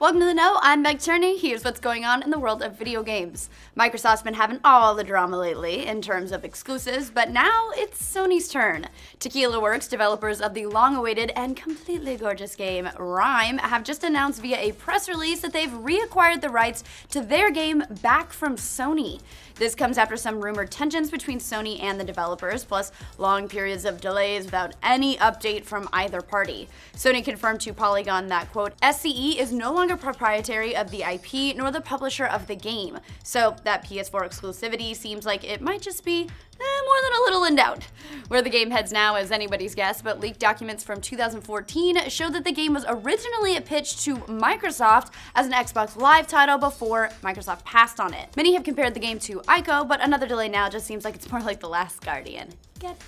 Welcome to the Know, I'm Meg Turney. Here's what's going on in the world of video games. Microsoft's been having all the drama lately in terms of exclusives, but now it's Sony's turn. Tequila Works, developers of the long-awaited and completely gorgeous game Rime, have just announced via a press release that they've reacquired the rights to their game back from Sony. This comes after some rumored tensions between Sony and the developers, plus long periods of delays without any update from either party. Sony confirmed to Polygon that, quote, SCE is no longer proprietary of the IP nor the publisher of the game. So that PS4 exclusivity seems like it might just be more than a little in doubt. Where the game heads now is anybody's guess, but leaked documents from 2014 show that the game was originally pitched to Microsoft as an Xbox Live title before Microsoft passed on it. Many have compared the game to Ico, but another delay now just seems like it's more like The Last Guardian. Get it?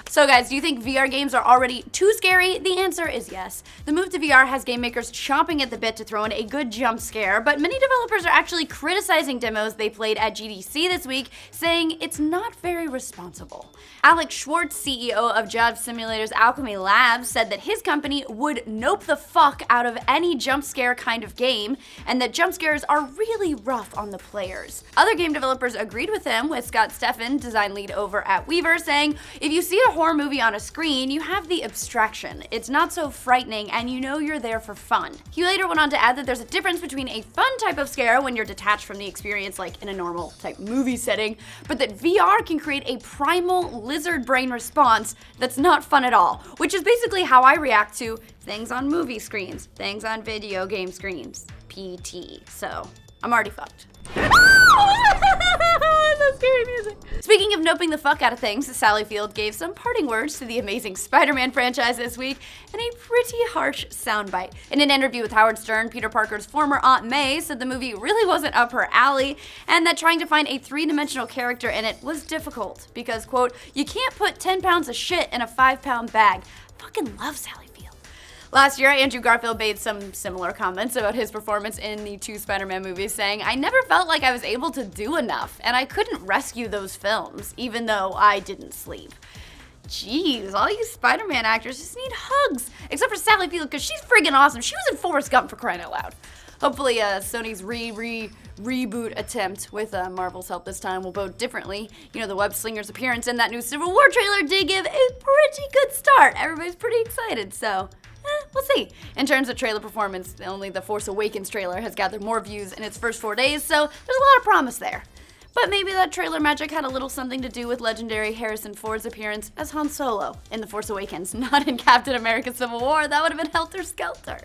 So guys, do you think VR games are already too scary? The answer is yes. The move to VR has game makers chomping at the bit to throw in a good jump scare, but many developers are actually criticizing demos they played at GDC this week, saying it's not very responsible. Alex Schwartz, CEO of Job Simulator's Alchemy Labs, said that his company would nope the fuck out of any jump scare kind of game, and that jump scares are really rough on the players. Other game developers agreed with him, with Scott Steffen, design lead over at Weaver, saying, if you see a horror movie on a screen, you have the abstraction. It's not so frightening, and you know you're there for fun. He later went on to add that there's a difference between a fun type of scare when you're detached from the experience, like in a normal type movie setting, but that VR can create a primal lizard brain response that's not fun at all, which is basically how I react to things on movie screens, things on video game screens, PT. So I'm already fucked. That's scary music. Speaking of noping the fuck out of things, Sally Field gave some parting words to the amazing Spider-Man franchise this week in a pretty harsh soundbite. In an interview with Howard Stern, Peter Parker's former Aunt May said the movie really wasn't up her alley, and that trying to find a three-dimensional character in it was difficult because, quote, you can't put 10 pounds of shit in a 5-pound bag. Fucking love Sally Field. Last year, Andrew Garfield made some similar comments about his performance in the two Spider-Man movies, saying, I never felt like I was able to do enough, and I couldn't rescue those films, even though I didn't sleep. Jeez, all you Spider-Man actors just need hugs, except for Sally Field, because she's friggin' awesome. She was in Forrest Gump, for crying out loud. Hopefully, Sony's reboot attempt with Marvel's help this time will bode differently. You know, the web slinger's appearance in that new Civil War trailer did give a pretty good start. Everybody's pretty excited, so we'll see. In terms of trailer performance, only the Force Awakens trailer has gathered more views in its first 4 days, so there's a lot of promise there. But maybe that trailer magic had a little something to do with legendary Harrison Ford's appearance as Han Solo in The Force Awakens, not in Captain America Civil War. That would have been helter-skelter.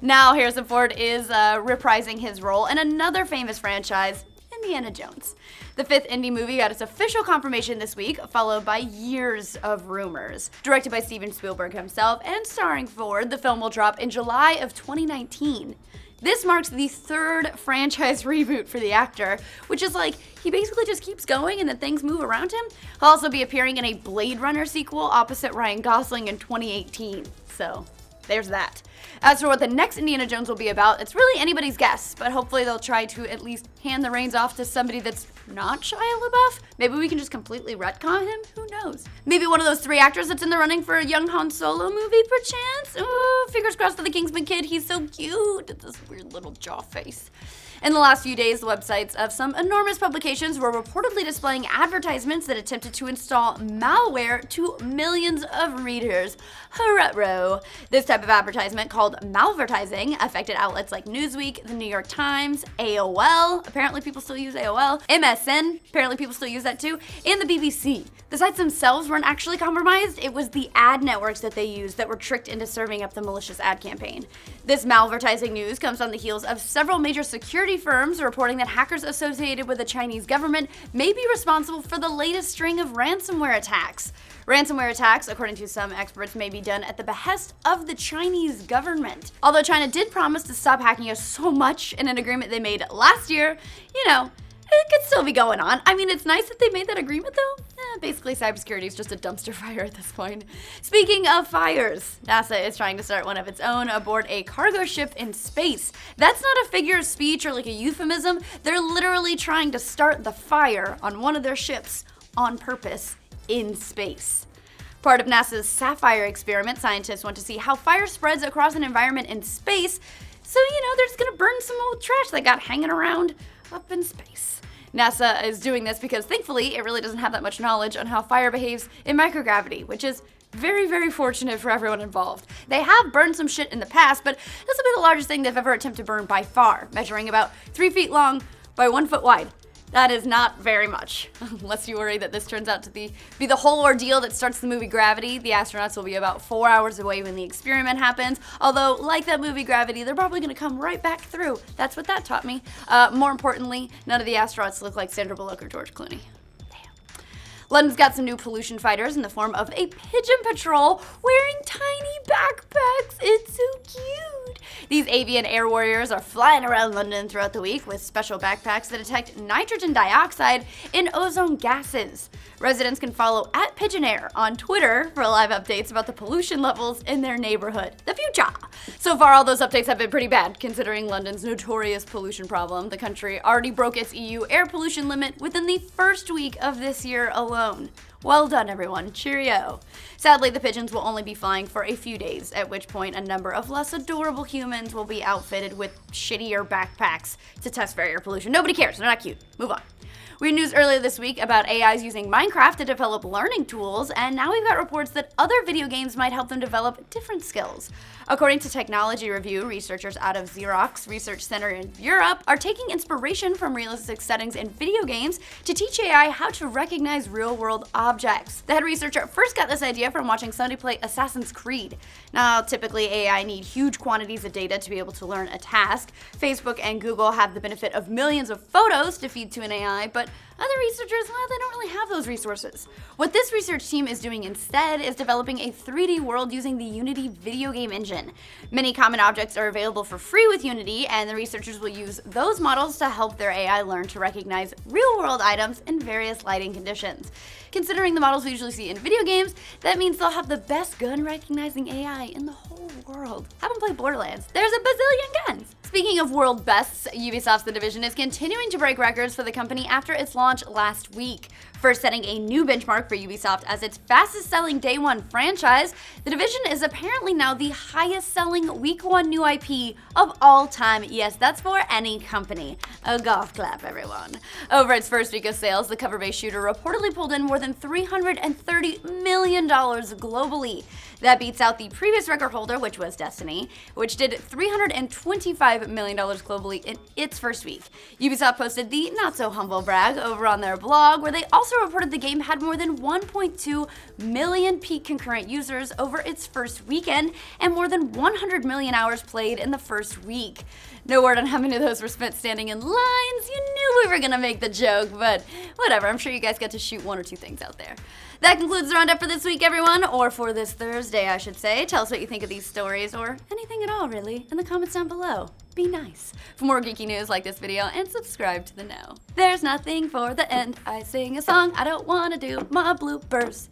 Now Harrison Ford is reprising his role in another famous franchise, Indiana Jones. The fifth Indy movie got its official confirmation this week, followed by years of rumors. Directed by Steven Spielberg himself and starring Ford, the film will drop in July of 2019. This marks the third franchise reboot for the actor, which is like, he basically just keeps going and then things move around him. He'll also be appearing in a Blade Runner sequel opposite Ryan Gosling in 2018. So there's that. As for what the next Indiana Jones will be about, it's really anybody's guess, but hopefully they'll try to at least hand the reins off to somebody that's not Shia LaBeouf. Maybe we can just completely retcon him? Who knows? Maybe one of those three actors that's in the running for a young Han Solo movie, perchance? Ooh, fingers crossed for the Kingsman kid. He's so cute. This weird little jaw face. In the last few days, the websites of some enormous publications were reportedly displaying advertisements that attempted to install malware to millions of readers. Hurrah! This type of advertisement, called malvertising, affected outlets like Newsweek, the New York Times, AOL, apparently people still use AOL, MSN, apparently people still use that too, and the BBC. The sites themselves weren't actually compromised, it was the ad networks that they used that were tricked into serving up the malicious ad campaign. This malvertising news comes on the heels of several major security firms reporting that hackers associated with the Chinese government may be responsible for the latest string of ransomware attacks. Ransomware attacks, according to some experts, may be done at the behest of the Chinese government. Although China did promise to stop hacking us so much in an agreement they made last year, you know, it could still be going on. I mean, it's nice that they made that agreement, though. Basically, cybersecurity is just a dumpster fire at this point. Speaking of fires, NASA is trying to start one of its own aboard a cargo ship in space. That's not a figure of speech or like a euphemism. They're literally trying to start the fire on one of their ships on purpose in space. Part of NASA's Sapphire experiment, scientists want to see how fire spreads across an environment in space. So, they're just gonna burn some old trash they got hanging around up in space. NASA is doing this because thankfully it really doesn't have that much knowledge on how fire behaves in microgravity, which is very, very fortunate for everyone involved. They have burned some shit in the past, but this will be the largest thing they've ever attempted to burn by far, measuring about 3 feet long by 1 foot wide. That is not very much, unless you worry that this turns out to be the whole ordeal that starts the movie Gravity. The astronauts will be about 4 hours away when the experiment happens, although, like that movie Gravity, they're probably gonna come right back through. That's what that taught me. More importantly, none of the astronauts look like Sandra Bullock or George Clooney. London's got some new pollution fighters in the form of a pigeon patrol wearing tiny backpacks. It's so cute. These avian air warriors are flying around London throughout the week with special backpacks that detect nitrogen dioxide in ozone gases. Residents can follow @PigeonAir on Twitter for live updates about the pollution levels in their neighborhood. The future. So far, all those updates have been pretty bad, considering London's notorious pollution problem. The country already broke its EU air pollution limit within the first week of this year alone. Well done, everyone. Cheerio. Sadly, the pigeons will only be flying for a few days, at which point a number of less adorable humans will be outfitted with shittier backpacks to test for air pollution. Nobody cares. They're not cute. Move on. We had news earlier this week about AIs using Minecraft to develop learning tools, and now we've got reports that other video games might help them develop different skills. According to Technology Review, researchers out of Xerox Research Center in Europe are taking inspiration from realistic settings in video games to teach AI how to recognize real-world objects. The head researcher first got this idea from watching somebody play Assassin's Creed. Now, typically AI need huge quantities of data to be able to learn a task. Facebook and Google have the benefit of millions of photos to feed to an AI, but other researchers, well, they don't really have those resources. What this research team is doing instead is developing a 3D world using the Unity video game engine. Many common objects are available for free with Unity, and the researchers will use those models to help their AI learn to recognize real-world items in various lighting conditions. Considering the models we usually see in video games, that means they'll have the best gun-recognizing AI in the whole world. Have them play Borderlands. There's a bazillion guns! Speaking of world bests, Ubisoft's The Division is continuing to break records for the company after its launch last week. First setting a new benchmark for Ubisoft as its fastest-selling day one franchise, The Division is apparently now the highest-selling week one new IP of all time. Yes, that's for any company. A golf clap, everyone. Over its first week of sales, the cover-based shooter reportedly pulled in more than $330 million globally. That beats out the previous record holder, which was Destiny, which did $325 million globally in its first week. Ubisoft posted the not-so-humble brag over on their blog, where they also reported the game had more than 1.2 million peak concurrent users over its first weekend and more than 100 million hours played in the first week. No word on how many of those were spent standing in lines. You knew we were gonna make the joke, but whatever, I'm sure you guys got to shoot one or two things out there. That concludes the roundup for this week, everyone, or for this Thursday, I should say. Tell us what you think of these stories, or anything at all, really, in the comments down below. Be nice. For more geeky news, like this video and subscribe to the Know. There's nothing for the end. I sing a song. I don't wanna do my bloopers.